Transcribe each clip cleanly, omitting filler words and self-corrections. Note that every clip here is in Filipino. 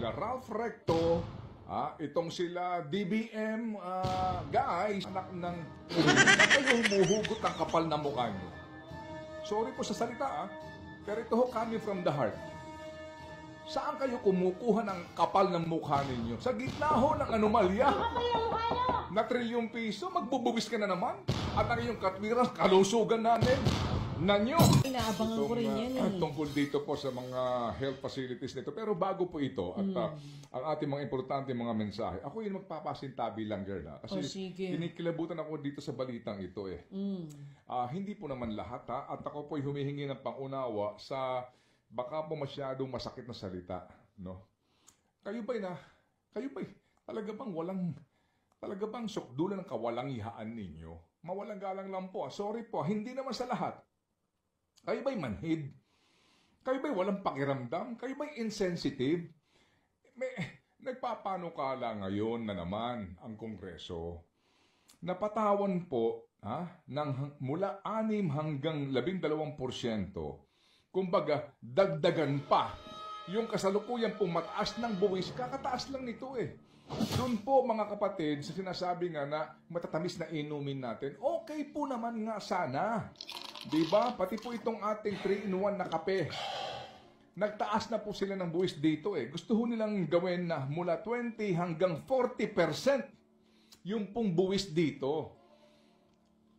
sila Ralph Recto, itong sila DBM, guys, anak ng kayo humuhugot ng kapal na mukha nyo. Sorry po sa salita, pero ito ho coming from the heart. Saan kayo kumukuha ng kapal ng mukha ninyo? Sa gitna ho ng anomalya na trilyong piso, magbubuwis ka na naman. At ang iyong katwiran, kalusugan namin. Nanyo. Inaabangan ko rin yan eh. Tungkol dito po sa mga health facilities nito. Pero bago po ito, at ang ating mga importante mga mensahe, ako yung magpapasintabi lang, girl. Kasi kinikilabutan ako dito sa balitang ito eh. Hindi po naman lahat at ako po humihingi ng pangunawa sa baka po masyadong masakit na salita, no? Kayo ba'y talaga bang sukdulan ng kawalangihaan ninyo? Mawalang galang lang po. Sorry po, hindi naman sa lahat. Kayo ba'y manhid? Kayo ba'y walang pakiramdam? Kayo ba'y insensitive? Nagpapanukala ngayon na naman ang Kongreso. Napatawan po ng mula 6 hanggang 12%. Kumbaga, dagdagan pa. Yung kasalukuyan pong mataas ng buwis, kakataas lang nito eh. Doon po mga kapatid, sa sinasabi nga na matatamis na inumin natin, okay po naman nga sana. Diba? Pati po itong ating 3-in-1 na kape. Nagtaas na po sila ng buwis dito eh. Gusto ho nilang gawin na mula 20 hanggang 40% yung pong buwis dito.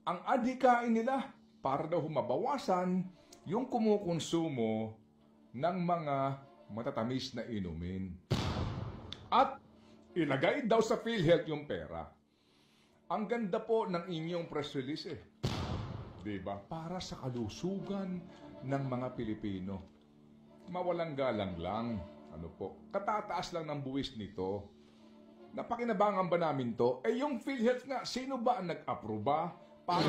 Ang adhikain nila, para daw mabawasan yung kumukonsumo ng mga matatamis na inumin. At ilagay daw sa PhilHealth yung pera. Ang ganda po ng inyong press release eh. Diba? Para sa kalusugan ng mga Pilipino. Mawalang galang lang. Ano po? Katataas lang ng buwis nito. Napakinabangan ba namin to? Eh yung PhilHealth nga, sino ba ang nag-aproba? Para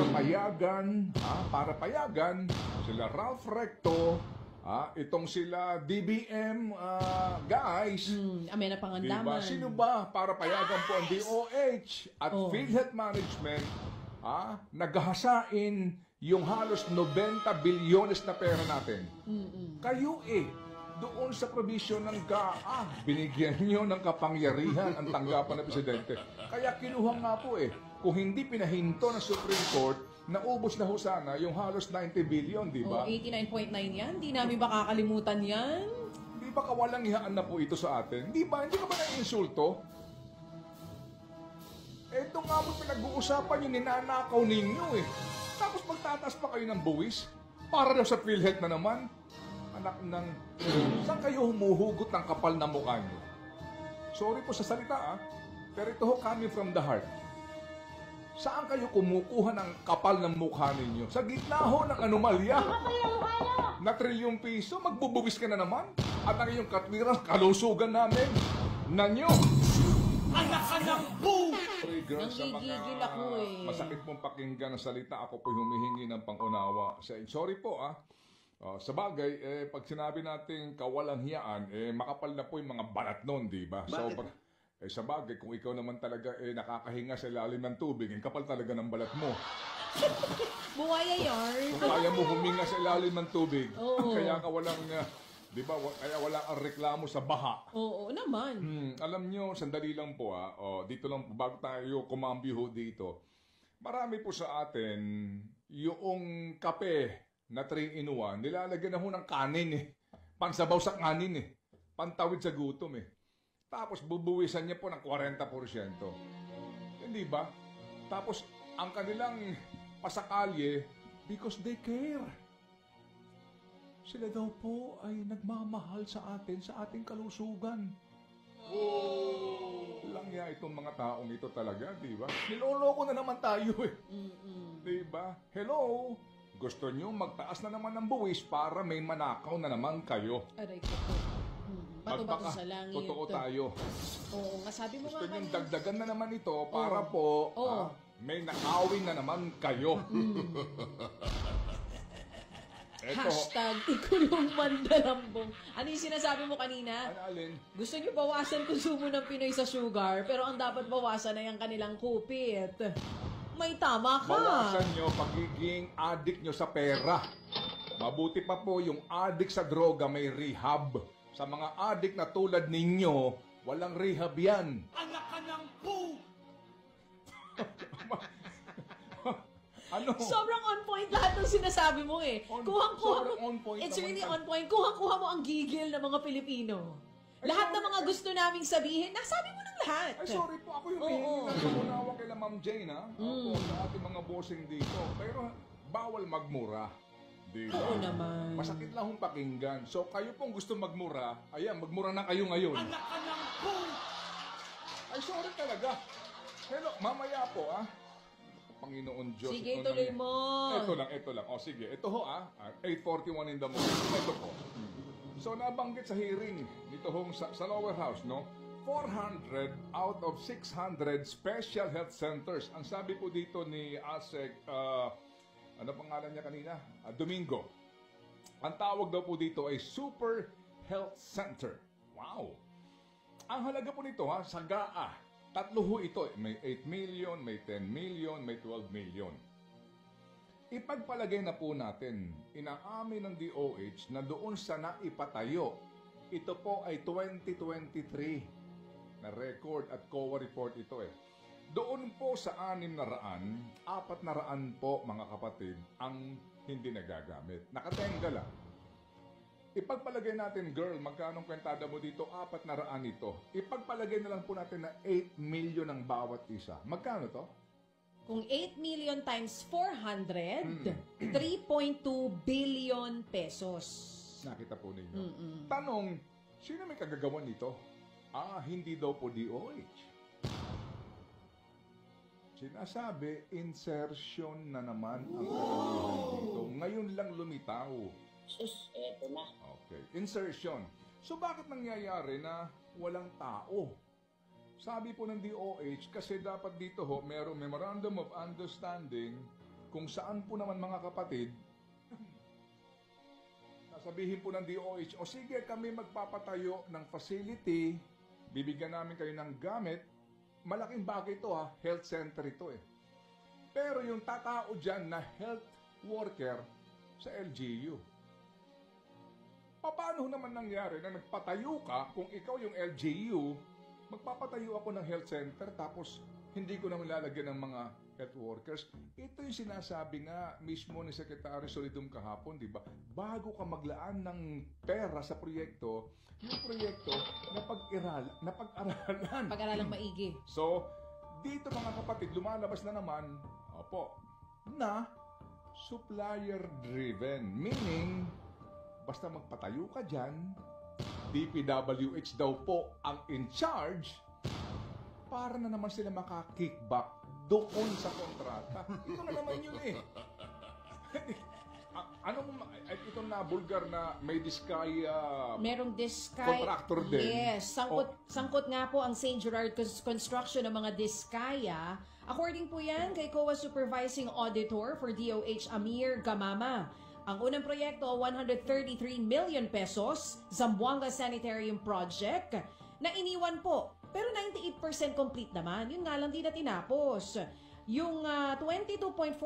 payagan sila Ralph Recto, itong sila DBM, guys. Amena Pangandaman. Diba? Sino ba para payagan po ang DOH at PhilHealth Management, naghahasain yung halos 90 bilyones na pera natin. Kayo doon sa provision ng binigyan nyo ng kapangyarihan ang tanggapan ng Presidente. Kaya kinuha nga po kung hindi pinahinto ng Supreme Court, naubos na ho sana yung halos 90 billion, di ba? 89.9 yan. Di namin ba kakalimutan yan? Di ba kawalang ihaan na po ito sa atin? Di ba? Hindi ka ba naiinsulto? Ito nga mo pinag-uusapan yung ninanakaw ninyo Tapos magtataas pa kayo ng buwis? Para daw sa PhilHealth na naman? Anak ng... Saan kayo humuhugot ng kapal na mukha nyo? Sorry po sa salita pero ito ho coming from the heart. Saan kayo kumukuha ng kapal ng mukha ninyo? Sa gitna ho ng anomalya na trilyong piso, magbubuwis ka na naman. At ang iyong katwiran, kalusugan namin. Nanyo! Anak-anak po! Nanggigigil ako masakit pong pakinggan ng salita, ako po humihingi ng pangunawa. Sorry po sa bagay, pag sinabi natin kawalang hiyaan, makapal na po yung mga balat nun, di ba? Sa bagay, kung ikaw naman talaga nakakahinga sa ilalim ng tubig, kapal talaga ng balat mo. Buwaya yarn. Kung kaya mo huminga sa ilalim ng tubig, kaya ka walang, di ba, kaya wala ang reklamo sa baha. Oo naman. Alam nyo, sandali lang po dito lang, bago tayo kumambyo dito, marami po sa atin, yung kape na 3-in-1, nilalagyan na ho ng kanin Pansabaw sa kanin Pantawid sa gutom Tapos bubuwisan niya po ng 40%. Hindi ba? Tapos ang kanilang pasakalye, because they care. Sila daw po ay nagmamahal sa atin, sa ating kalusugan. Langya itong mga taong ito talaga, di ba? Niloloko na naman tayo Di ba? Hello? Gusto nyo magtaas na naman ng buwis para may manakaw na naman kayo. Aray ko po. Bato-bato sa langit. Totoo tayo. Oo, nga sabi mo gusto nyo dagdagan na naman ito para po may nakawin na naman kayo. Hashtag ikulong mandalambong. Ano yung sinasabi mo kanina? Ano, alin? Gusto nyo bawasan konsumo ng Pinoy sa sugar, pero ang dapat bawasan ay ang kanilang kupit. May tama ka. Bawasan nyo pagiging addict nyo sa pera. Mabuti pa po yung addict sa droga may rehab. Sa mga adik na tulad ninyo, walang rehab yan. Anak ka ng po! Ano? Sobrang on point lahat ng sinasabi mo eh. Kuhang-kuha sobrang mo. on point It's naman really yan. on point. Kuhang-kuha mo ang gigil ng mga Pilipino. Lahat ng mga gusto naming sabihin, nasabi mo ng lahat. Ay, sorry po. Ako yung Oo. hihingi lang ng unawa kay Ma'am Jane, ha? Opo, sa ating mga bossing dito. Pero bawal magmura. Di ba? Oo naman. Masakit lang hong pakinggan. So, kayo pong gusto magmura, ayan, magmura na kayo ngayon. Anak ka ng po! Ay, sorry talaga. Hello, mamaya po, ah. Panginoon Diyos. Sige, ito tuloy lang- mo. Ito lang. O, sige. Ito ho, 8:41 in the morning. Ito po. So, nabanggit sa hearing dito hong sa lower house, no? 400 out of 600 special health centers. Ang sabi po dito ni ASEC, ano pangalan niya kanina? Domingo. Ang tawag daw po dito ay Super Health Center. Wow! Ang halaga po nito, ha, sa GAA, tatlo ho ito. May 8 million, may 10 million, may 12 million. Ipagpalagay na po natin, inaamin ng DOH na doon sa naipatayo, ito po ay 2023 na record at COA report ito eh. Doon po sa 600, 400 po mga kapatid ang hindi nagagamit. Nakatenga lang. Ipagpalagay natin, girl, magkano kwentada mo dito? 400 ito. Ipagpalagay na lang po natin na 8 million ang bawat isa. Magkano to? Kung 8 million times 400, 3.2 billion pesos. Nakita po ninyo. Tanong, sino may kagagawan nito? Hindi daw po DOH. Sinasabi, insertion na naman ang kalalihan dito. Ngayon lang lumitaw. Sus, eto na. Okay, insertion. So bakit nangyayari na walang tao? Sabi po ng DOH, kasi dapat dito ho, merong Memorandum of Understanding kung saan po naman mga kapatid, sasabihin po ng DOH, o sige kami magpapatayo ng facility, bibigyan namin kayo ng gamit, malaking bagay ito ha, health center ito eh. Pero yung tatao dyan na health worker sa LGU, paano naman nangyari na nagpatayo ka kung ikaw yung LGU, magpapatayo ako ng health center tapos hindi ko naman lalagyan ng mga health workers. Ito yung sinasabi nga mismo ni Secretary Solidum kahapon, di ba? Bago ka maglaan ng pera sa proyekto, yung proyekto na pag-aralan. Pag-aralang maigi. So, dito mga kapatid, lumalabas na naman, na supplier-driven. Meaning, basta magpatayo ka dyan, DPWH daw po ang in charge para na naman sila maka-kickback doon sa kontrata. Ito na naman yun eh. Itong nabulgar na may Diskaya Merong Diskaya. contractor din. Yes. Sangkot nga po ang St. Gerard Construction ng mga Diskaya. According po yan kay COA Supervising Auditor for DOH Amir Gamama. Ang unang proyekto, 133 million pesos, Zamboanga Sanitarium Project, na iniwan po. Pero 98% complete naman. Yun nga lang di na tinapos. Yung 22.45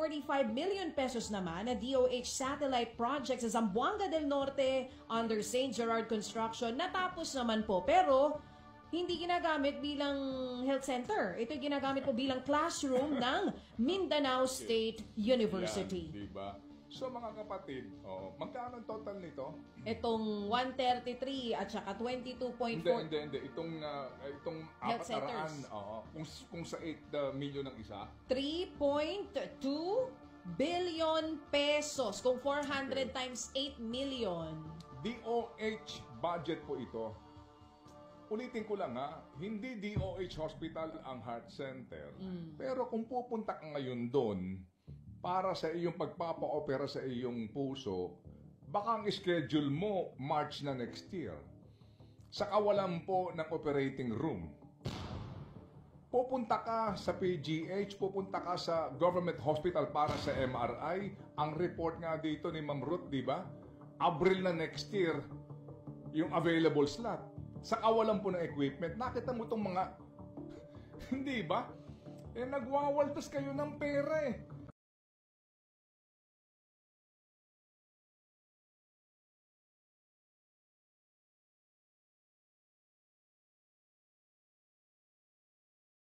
million pesos naman na DOH Satellite Project sa Zamboanga del Norte under St. Gerard Construction, natapos naman po. Pero hindi ginagamit bilang health center. Ito ginagamit po bilang classroom ng Mindanao State University. Yan, diba? So mga kapatid, magkano ang total nito? Itong 133 at saka 22.4. Hindi. Itong Health 400, centers. kung sa 8 million ng isa. 3.2 billion pesos. Kung 400 times 8 million. DOH budget po ito. Ulitin ko lang ha, hindi DOH Hospital ang heart center. Pero kung pupunta ka ngayon doon, para sa iyong pagpapa-opera sa iyong puso, baka ang schedule mo March na next year. Sa kawalan po ng operating room. Pupunta ka sa PGH, pupunta ka sa government hospital para sa MRI. Ang report nga dito ni Ma'am Ruth, di ba? Abril na next year, yung available slot. Sa kawalan po ng equipment, nakita mo itong mga, hindi ba? Nagwawaltas kayo ng pera eh.